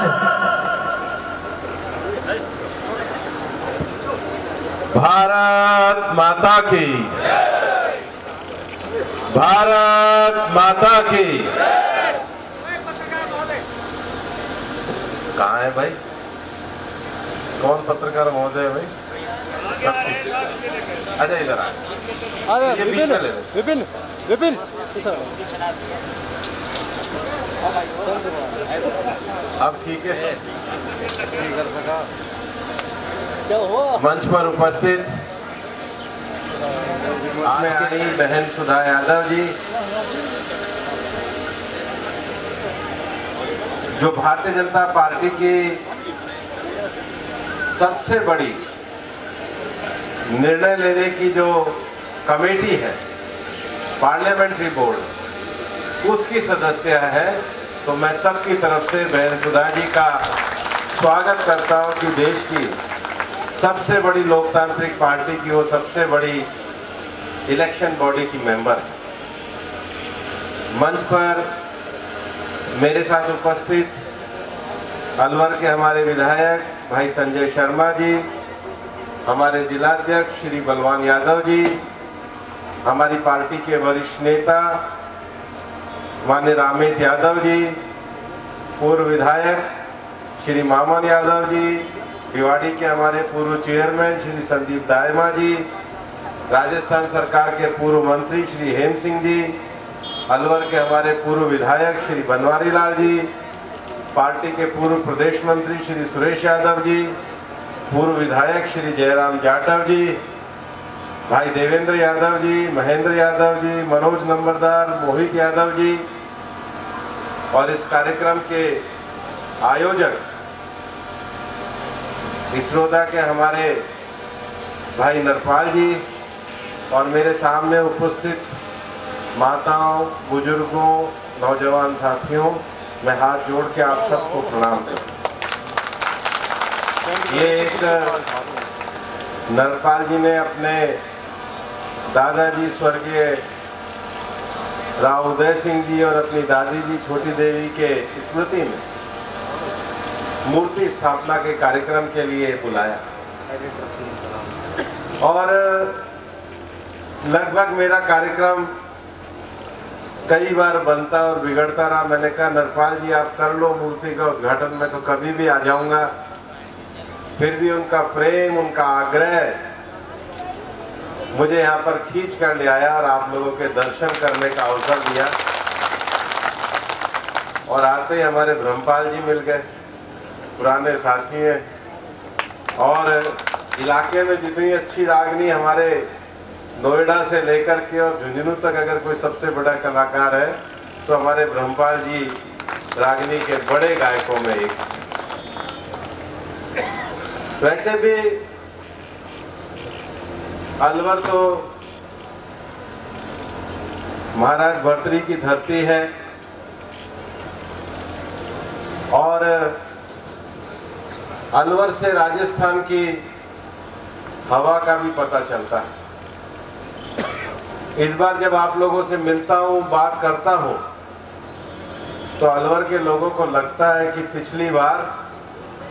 जिंदाबाद। भारत माता की, भारत माता की। कहाँ है भाई? कौन पत्रकार महोदय है भाई? अच्छा इधर आ, ये बीच में ले लो। विपिन विपिन अब ठीक है। मंच पर उपस्थित में आई बहन सुधा यादव जी, जो भारतीय जनता पार्टी की सबसे बड़ी निर्णय लेने की जो कमेटी है, पार्लियामेंट्री बोर्ड, उसकी सदस्य है। तो मैं सबकी तरफ से बहन सुधा जी का स्वागत करता हूं कि देश की सबसे बड़ी लोकतांत्रिक पार्टी की वो सबसे बड़ी इलेक्शन बॉडी की मेंबर है। मंच पर मेरे साथ उपस्थित अलवर के हमारे विधायक भाई संजय शर्मा जी, हमारे जिलाध्यक्ष श्री बलवान यादव जी, हमारी पार्टी के वरिष्ठ नेता माननीय रामेत यादव जी, पूर्व विधायक श्री मामन यादव जी, भिवाड़ी के हमारे पूर्व चेयरमैन श्री संदीप दायमा जी, राजस्थान सरकार के पूर्व मंत्री श्री हेम सिंह जी, अलवर के हमारे पूर्व विधायक श्री बनवारी लाल जी, पार्टी के पूर्व प्रदेश मंत्री श्री सुरेश यादव जी, पूर्व विधायक श्री जयराम जाटव जी, भाई देवेंद्र यादव जी, महेंद्र यादव जी, मनोज नंबरदार, मोहित यादव जी, और इस कार्यक्रम के आयोजक इसरोदा के हमारे भाई नरपाल जी, और मेरे सामने उपस्थित माताओं, बुजुर्गों, नौजवान साथियों, मैं हाथ जोड़ के आप सबको प्रणाम करता हूँ। ये एक नरपाल जी ने अपने दादाजी स्वर्गीय राव उदय सिंह जी और अपनी दादी जी छोटी देवी के स्मृति में मूर्ति स्थापना के कार्यक्रम के लिए बुलाया, और लगभग मेरा कार्यक्रम कई बार बनता और बिगड़ता रहा। मैंने कहा नरपाल जी आप कर लो मूर्ति का उद्घाटन, मैं तो कभी भी आ जाऊंगा। फिर भी उनका प्रेम, उनका आग्रह मुझे यहाँ पर खींच कर ले आया और आप लोगों के दर्शन करने का अवसर दिया। और आते ही हमारे ब्रह्मपाल जी मिल गए, पुराने साथी हैं, और इलाके में जितनी अच्छी रागनी हमारे नोएडा से लेकर के और झुंझुनू तक अगर कोई सबसे बड़ा कलाकार है तो हमारे ब्रह्मपाल जी रागनी के बड़े गायकों में एक। वैसे भी अलवर तो महाराज भर्तृहरि की धरती है, और अलवर से राजस्थान की हवा का भी पता चलता है। इस बार जब आप लोगों से मिलता हूँ, बात करता हूँ, तो अलवर के लोगों को लगता है कि पिछली बार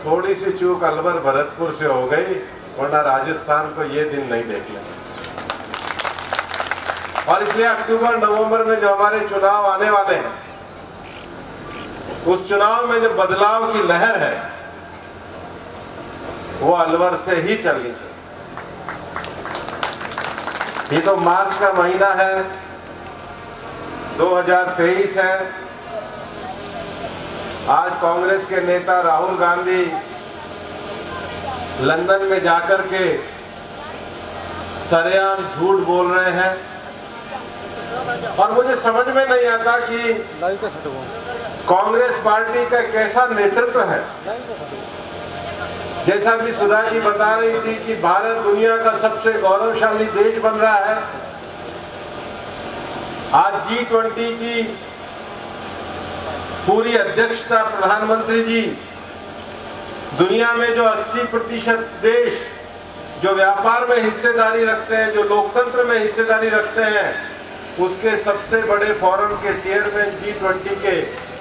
थोड़ी सी चूक अलवर भरतपुर से हो गई, वरना राजस्थान को ये दिन नहीं देखने। और इसलिए अक्टूबर नवंबर में जो हमारे चुनाव आने वाले हैं, उस चुनाव में जो बदलाव की लहर है वो अलवर से ही चलनी चाहिए। ये तो मार्च का महीना है, 2023 है। आज कांग्रेस के नेता राहुल गांधी लंदन में जाकर के सरेआम झूठ बोल रहे हैं, और मुझे समझ में नहीं आता कि कांग्रेस पार्टी का कैसा नेतृत्व है। जैसा कि सुधा जी बता रही थी कि भारत दुनिया का सबसे गौरवशाली देश बन रहा है। आज G20 की पूरी अध्यक्षता प्रधानमंत्री जी, दुनिया में जो 80% देश जो व्यापार में हिस्सेदारी रखते हैं, जो लोकतंत्र में हिस्सेदारी रखते हैं, उसके सबसे बड़े फोरम के चेयरमैन G20 के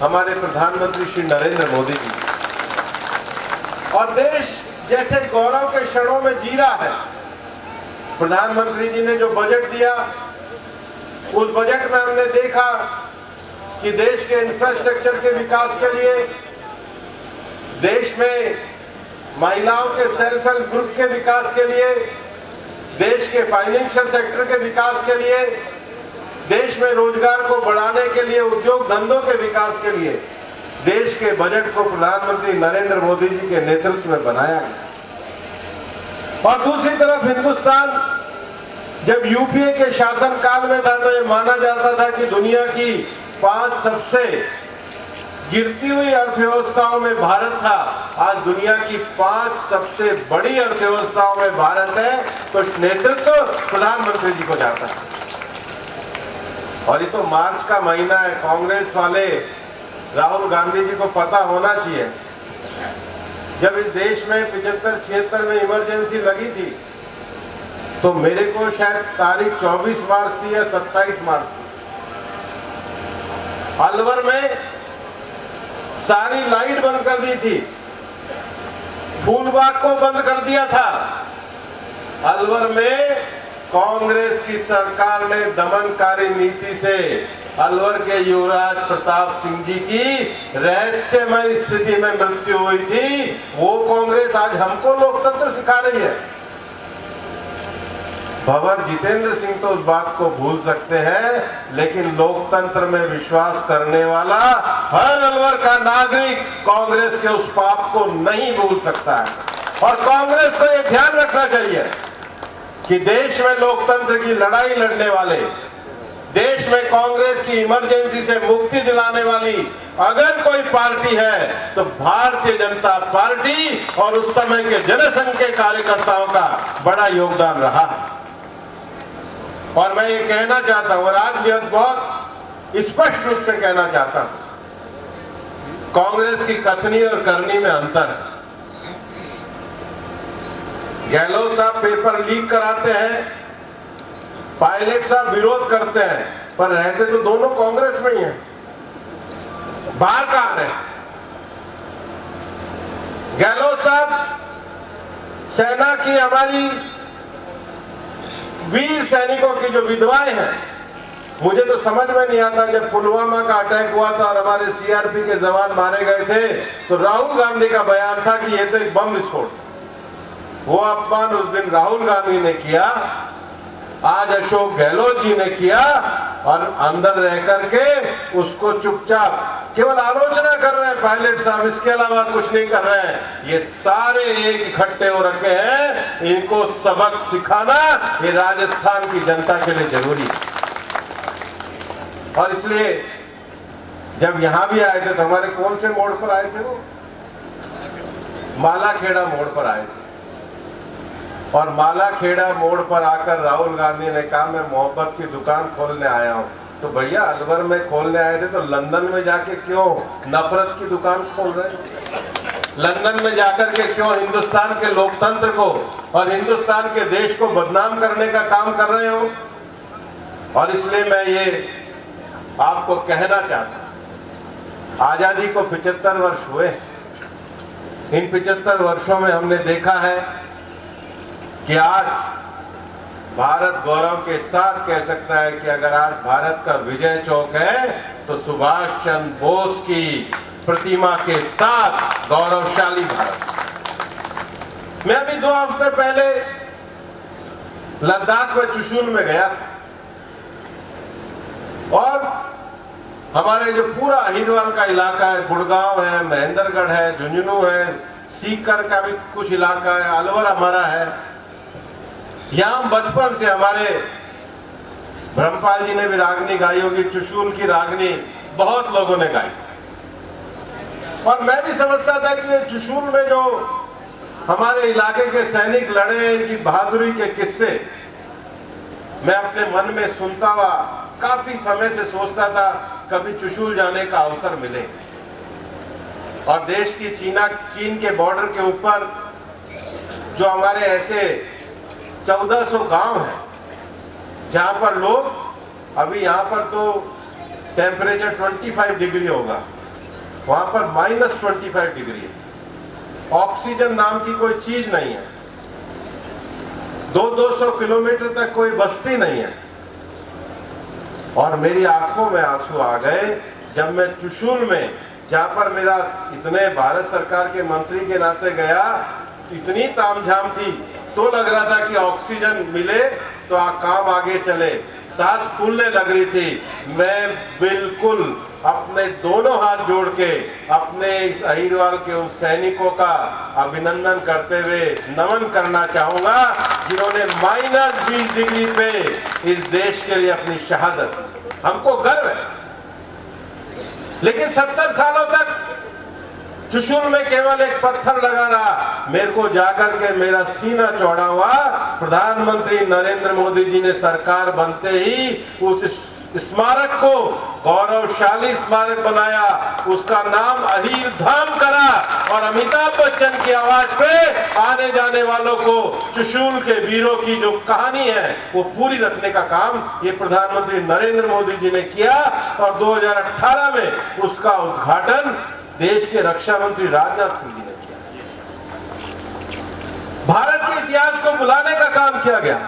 हमारे प्रधानमंत्री श्री नरेंद्र मोदी जी। और देश जैसे गौरव के क्षणों में जी रहा है। प्रधानमंत्री जी ने जो बजट दिया, उस बजट में हमने देखा कि देश के इंफ्रास्ट्रक्चर के विकास के लिए, देश में महिलाओं के सेल्फ हेल्प ग्रुप के विकास के लिए, देश के फाइनेंशियल सेक्टर के विकास के लिए, देश में रोजगार को बढ़ाने के लिए, उद्योग धंधों के विकास के लिए देश के बजट को प्रधानमंत्री नरेंद्र मोदी जी के नेतृत्व में बनाया गया। और दूसरी तरफ हिंदुस्तान जब यूपीए के शासन काल में था तो ये माना जाता था कि दुनिया की 5 सबसे गिरती हुई अर्थव्यवस्थाओं में भारत था। आज दुनिया की 5 सबसे बड़ी अर्थव्यवस्थाओं में भारत है, तो नेतृत्व प्रधानमंत्री जी को जाता है। और ये तो मार्च का महीना है, कांग्रेस वाले राहुल गांधी जी को पता होना चाहिए, जब इस देश में 75-76 में इमरजेंसी लगी थी तो मेरे को शायद तारीख 24 मार्च थी या 27 मार्च थी। अलवर में सारी लाइट बंद कर दी थी, फूलबाग को बंद कर दिया था। अलवर में कांग्रेस की सरकार ने दमनकारी नीति से अलवर के युवराज प्रताप सिंह जी की रहस्यमय स्थिति में मृत्यु हुई थी। वो कांग्रेस आज हमको लोकतंत्र सिखा रही है। भंवर जितेंद्र सिंह तो उस बात को भूल सकते हैं, लेकिन लोकतंत्र में विश्वास करने वाला हर अलवर का नागरिक कांग्रेस के उस पाप को नहीं भूल सकता है। और कांग्रेस को यह ध्यान रखना चाहिए कि देश में लोकतंत्र की लड़ाई लड़ने वाले, देश में कांग्रेस की इमरजेंसी से मुक्ति दिलाने वाली अगर कोई पार्टी है तो भारतीय जनता पार्टी और उस समय के जनसंघ के कार्यकर्ताओं का बड़ा योगदान रहा। और मैं ये कहना चाहता हूं और आज भी बहुत स्पष्ट रूप से कहना चाहता हूं, कांग्रेस की कथनी और करनी में अंतर है। गहलोत साहब पेपर लीक कराते हैं, पायलट साहब विरोध करते हैं, पर रहते तो दोनों कांग्रेस में ही हैं। बाहर कहां रहे? गहलोत साहब सेना की हमारी वीर सैनिकों की जो विधवाएं हैं, मुझे तो समझ में नहीं आता, जब पुलवामा का अटैक हुआ था और हमारे सीआरपी के जवान मारे गए थे तो राहुल गांधी का बयान था कि यह तो एक बम विस्फोट। वो अपमान उस दिन राहुल गांधी ने किया, आज अशोक गहलोत जी ने किया, और अंदर रह करके उसको चुपचाप केवल आलोचना कर रहे हैं पायलट साहब, इसके अलावा कुछ नहीं कर रहे हैं। ये सारे एक इकट्ठे हो रखे हैं, इनको सबक सिखाना ये राजस्थान की जनता के लिए जरूरी है। और इसलिए जब यहां भी आए थे तो हमारे कौन से मोड़ पर आए थे? वो मालाखेड़ा मोड़ पर आए थे। और मालाखेड़ा मोड़ पर आकर राहुल गांधी ने कहा मैं मोहब्बत की दुकान खोलने आया हूं। तो भैया अलवर में खोलने आए थे तो लंदन में जाके क्यों नफरत की दुकान खोल रहे हो? लंदन में जाकर के क्यों हिंदुस्तान के लोकतंत्र को और हिंदुस्तान के देश को बदनाम करने का काम कर रहे हो? और इसलिए मैं ये आपको कहना चाहता हूं, आजादी को 75 वर्ष हुए। इन 75 वर्षों में हमने देखा है कि आज भारत गौरव के साथ कह सकता है कि अगर आज भारत का विजय चौक है तो सुभाष चंद्र बोस की प्रतिमा के साथ गौरवशाली भारत। मैं अभी 2 हफ्ते पहले लद्दाख में चुशूल में गया था और हमारे जो पूरा हिरवाल का इलाका है, गुड़गांव है, महेंद्रगढ़ है, झुंझुनू है, सीकर का भी कुछ इलाका है, अलवर हमारा है। यहाँ बचपन से हमारे ब्रह्मपाल जी ने भी रागनी गाई होगी, चुशूल की रागनी बहुत लोगों ने गाई। और मैं भी समझता था कि ये चुशूल में जो हमारे इलाके के सैनिक लड़े हैं, इनकी बहादुरी के किस्से मैं अपने मन में सुनता हुआ काफी समय से सोचता था कभी चुशूल जाने का अवसर मिले। और देश की चीन के बॉर्डर के ऊपर जो हमारे ऐसे 1400 गांव हैं जहां पर लोग, अभी यहां पर तो टेम्परेचर 25 डिग्री होगा, वहां पर -25 डिग्री है। ऑक्सीजन नाम की कोई चीज नहीं है। 200 किलोमीटर तक कोई बस्ती नहीं है। और मेरी आंखों में आंसू आ गए जब मैं चुशूल में, जहां पर मेरा इतने भारत सरकार के मंत्री के नाते गया, इतनी तामझाम थी, तो लग रहा था कि ऑक्सीजन मिले तो काम आगे चले, सांस फूलने लग रही थी। मैं बिल्कुल अपने दोनों हाथ जोड़ के अपने इस अहिरवाल के उन सैनिकों का अभिनंदन करते हुए नमन करना चाहूंगा जिन्होंने -20 डिग्री पे इस देश के लिए अपनी शहादत दी। हमको गर्व है, लेकिन 70 सालों तक चुशूल में केवल एक पत्थर लगा रहा। मेरे को जाकर के मेरा सीना चौड़ा हुआ। प्रधानमंत्री नरेंद्र मोदी जी ने सरकार बनते ही उस स्मारक को गौरवशाली स्मारक बनाया, उसका नाम अहीर धाम करा और अमिताभ बच्चन की आवाज पे आने जाने वालों को चुशूल के वीरों की जो कहानी है वो पूरी रखने का काम ये प्रधानमंत्री नरेंद्र मोदी जी ने किया। और 2018 में उसका उद्घाटन देश के रक्षा मंत्री राजनाथ सिंह जी ने किया। भारत के इतिहास को बुलाने का काम किया गया।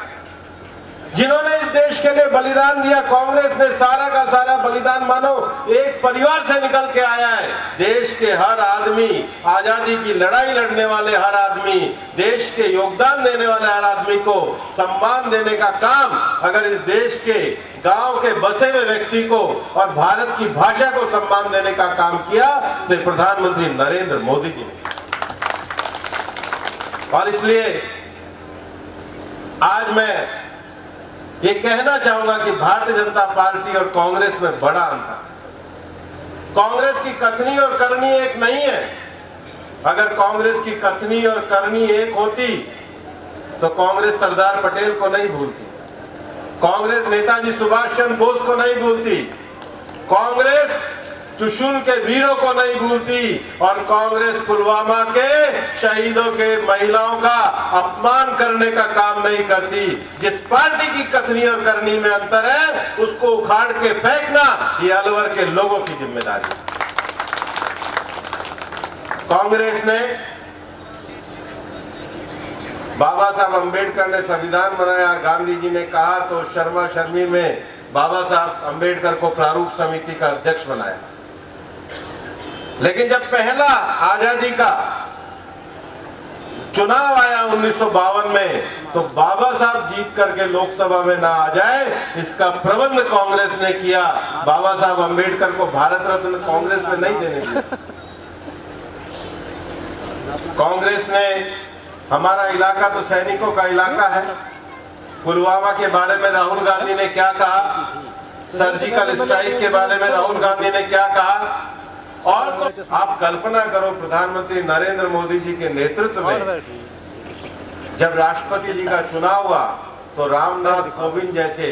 जिन्होंने इस देश के लिए बलिदान दिया, कांग्रेस ने सारा का सारा बलिदान मानो एक परिवार से निकल के आया है। देश के हर आदमी, आजादी की लड़ाई लड़ने वाले हर आदमी, देश के योगदान देने वाले हर आदमी को सम्मान देने का काम अगर इस देश के गांव के बसे हुए व्यक्ति को और भारत की भाषा को सम्मान देने का काम किया तो प्रधानमंत्री नरेंद्र मोदी जी ने। और इसलिए आज मैं ये कहना चाहूंगा कि भारतीय जनता पार्टी और कांग्रेस में बड़ा अंतर। कांग्रेस की कथनी और करनी एक नहीं है। अगर कांग्रेस की कथनी और करनी एक होती तो कांग्रेस सरदार पटेल को नहीं भूलती, कांग्रेस नेताजी सुभाष चंद्र बोस को नहीं भूलती, कांग्रेस चुशूल के वीरों को नहीं भूलती और कांग्रेस पुलवामा के शहीदों के महिलाओं का अपमान करने का काम नहीं करती। जिस पार्टी की कथनी और करनी में अंतर है उसको उखाड़ के फेंकना ये अलवर के लोगों की जिम्मेदारी है। कांग्रेस ने, बाबा साहब अंबेडकर ने संविधान बनाया, गांधी जी ने कहा तो शर्मा शर्मी में बाबा साहब अंबेडकर को प्रारूप समिति का अध्यक्ष बनाया। लेकिन जब पहला आजादी का चुनाव आया 1952 में तो बाबा साहब जीत करके लोकसभा में ना आ जाए इसका प्रबंध कांग्रेस ने किया। बाबा साहब अंबेडकर को भारत रत्न कांग्रेस ने नहीं देने दिया। कांग्रेस ने, हमारा इलाका तो सैनिकों का इलाका है, पुलवामा के बारे में राहुल गांधी ने क्या कहा, सर्जिकल स्ट्राइक के बारे में राहुल गांधी ने क्या कहा। और तो आप कल्पना करो प्रधानमंत्री नरेंद्र मोदी जी के नेतृत्व में जब राष्ट्रपति जी का चुनाव हुआ तो रामनाथ कोविंद जैसे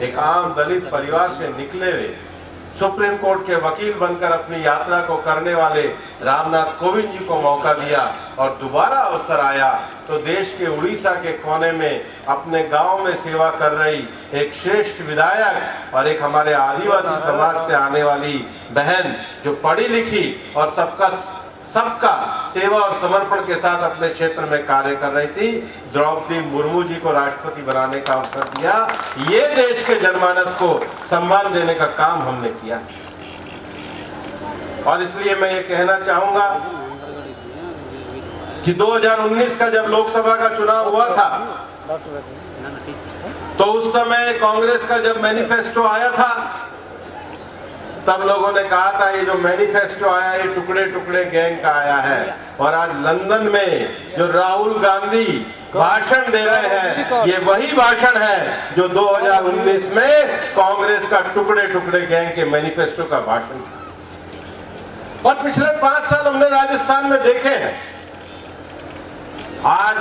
एक आम दलित परिवार से निकले हुए सुप्रीम कोर्ट के वकील बनकर अपनी यात्रा को करने वाले रामनाथ कोविंद जी को मौका दिया और दोबारा अवसर आया तो देश के उड़ीसा के कोने में अपने गांव में सेवा कर रही एक श्रेष्ठ विधायक और एक हमारे आदिवासी समाज से आने वाली बहन जो पढ़ी लिखी और सबका सेवा और समर्पण के साथ अपने क्षेत्र में कार्य कर रही थी, द्रौपदी मुर्मू जी को राष्ट्रपति बनाने का अवसर दिया। ये देश के जनमानस को सम्मान देने का काम हमने किया। और इसलिए मैं ये कहना चाहूंगा कि 2019 का जब लोकसभा का चुनाव हुआ था तो उस समय कांग्रेस का जब मैनिफेस्टो आया था तब लोगों ने कहा था ये जो मैनिफेस्टो आया ये टुकड़े टुकड़े गैंग का आया है। और आज लंदन में जो राहुल गांधी भाषण दे रहे हैं ये वही भाषण है जो 2019 में कांग्रेस का टुकड़े टुकड़े गैंग के मैनिफेस्टो का भाषण। और पिछले 5 साल हमने राजस्थान में देखे हैं। आज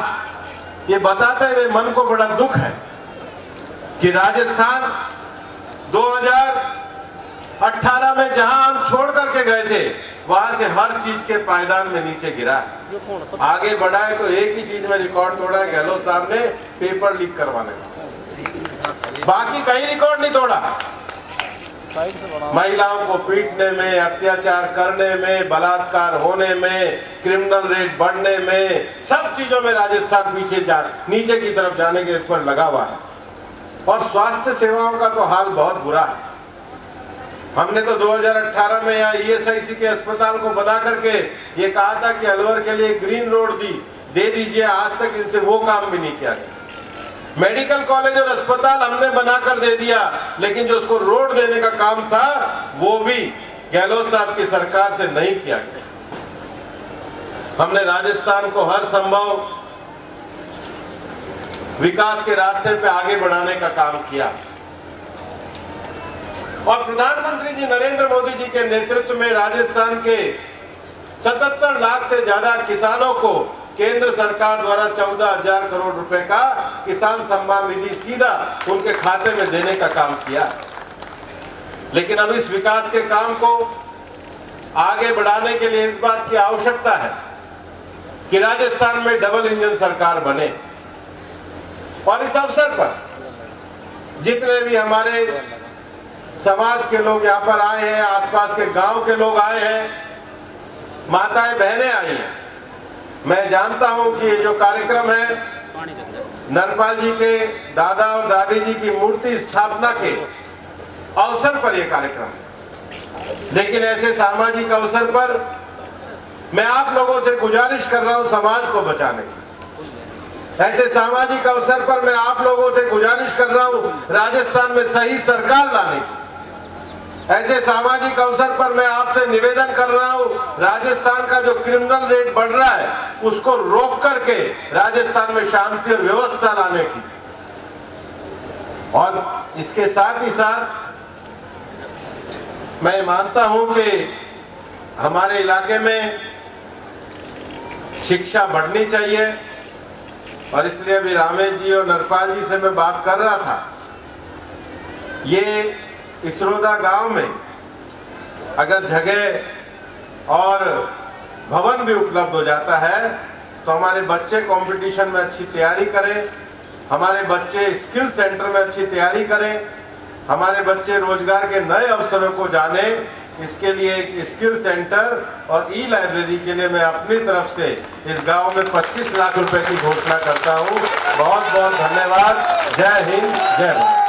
ये बताते हुए मन को बड़ा दुख है कि राजस्थान 2018 में जहां हम छोड़ करके गए थे वहां से हर चीज के पायदान में नीचे गिरा है। आगे बढ़ा है तो एक ही चीज में रिकॉर्ड तोड़ा है, गहलोत साहब ने पेपर लीक करवाने का, बाकी कहीं रिकॉर्ड नहीं तोड़ा। महिलाओं को पीटने में, अत्याचार करने में, बलात्कार होने में, क्रिमिनल रेट बढ़ने में, सब चीजों में राजस्थान नीचे की तरफ जाने के पर लगा हुआ है। और स्वास्थ्य सेवाओं का तो हाल बहुत बुरा है। हमने तो 2018 में यहाँ ESIC के अस्पताल को बना करके ये कहा था कि अलवर के लिए ग्रीन रोड दे दीजिए, आज तक इनसे वो काम भी नहीं किया गया। मेडिकल कॉलेज और अस्पताल हमने बनाकर दे दिया, लेकिन जो उसको रोड देने का काम था वो भी गहलोत साहब की सरकार से नहीं किया गया। हमने राजस्थान को हर संभव विकास के रास्ते पे आगे बढ़ाने का काम किया और प्रधानमंत्री जी नरेंद्र मोदी जी के नेतृत्व में राजस्थान के 77 लाख से ज्यादा किसानों को केंद्र सरकार द्वारा 14,000 करोड़ रुपए का किसान सम्मान निधि सीधा उनके खाते में देने का काम किया। लेकिन अब इस विकास के काम को आगे बढ़ाने के लिए इस बात की आवश्यकता है कि राजस्थान में डबल इंजन सरकार बने। और इस अवसर पर जितने भी हमारे समाज के लोग यहाँ पर आए हैं, आसपास के गांव के लोग आए हैं, माताएं बहनें आई हैं, मैं जानता हूं कि ये जो कार्यक्रम है नरपाल जी के दादा और दादी जी की मूर्ति स्थापना के अवसर पर यह कार्यक्रम है। लेकिन ऐसे सामाजिक अवसर पर मैं आप लोगों से गुजारिश कर रहा हूं समाज को बचाने की। ऐसे सामाजिक अवसर पर मैं आप लोगों से गुजारिश कर रहा हूं राजस्थान में सही सरकार लाने की। ऐसे सामाजिक अवसर पर मैं आपसे निवेदन कर रहा हूं राजस्थान का जो क्रिमिनल रेट बढ़ रहा है उसको रोक करके राजस्थान में शांति और व्यवस्था लाने की। और इसके साथ ही साथ मैं मानता हूं कि हमारे इलाके में शिक्षा बढ़नी चाहिए और इसलिए अभी रामेश जी और नरपाल जी से मैं बात कर रहा था। ये इसरोदा गांव में अगर जगह और भवन भी उपलब्ध हो जाता है तो हमारे बच्चे कंपटीशन में अच्छी तैयारी करें, हमारे बच्चे स्किल सेंटर में अच्छी तैयारी करें, हमारे बच्चे रोजगार के नए अवसरों को जाने। इसके लिए एक स्किल सेंटर और ई-लाइब्रेरी के लिए मैं अपनी तरफ से इस गांव में 25 लाख रुपए की घोषणा करता हूं। बहुत बहुत धन्यवाद। जय हिंद, जय भारत।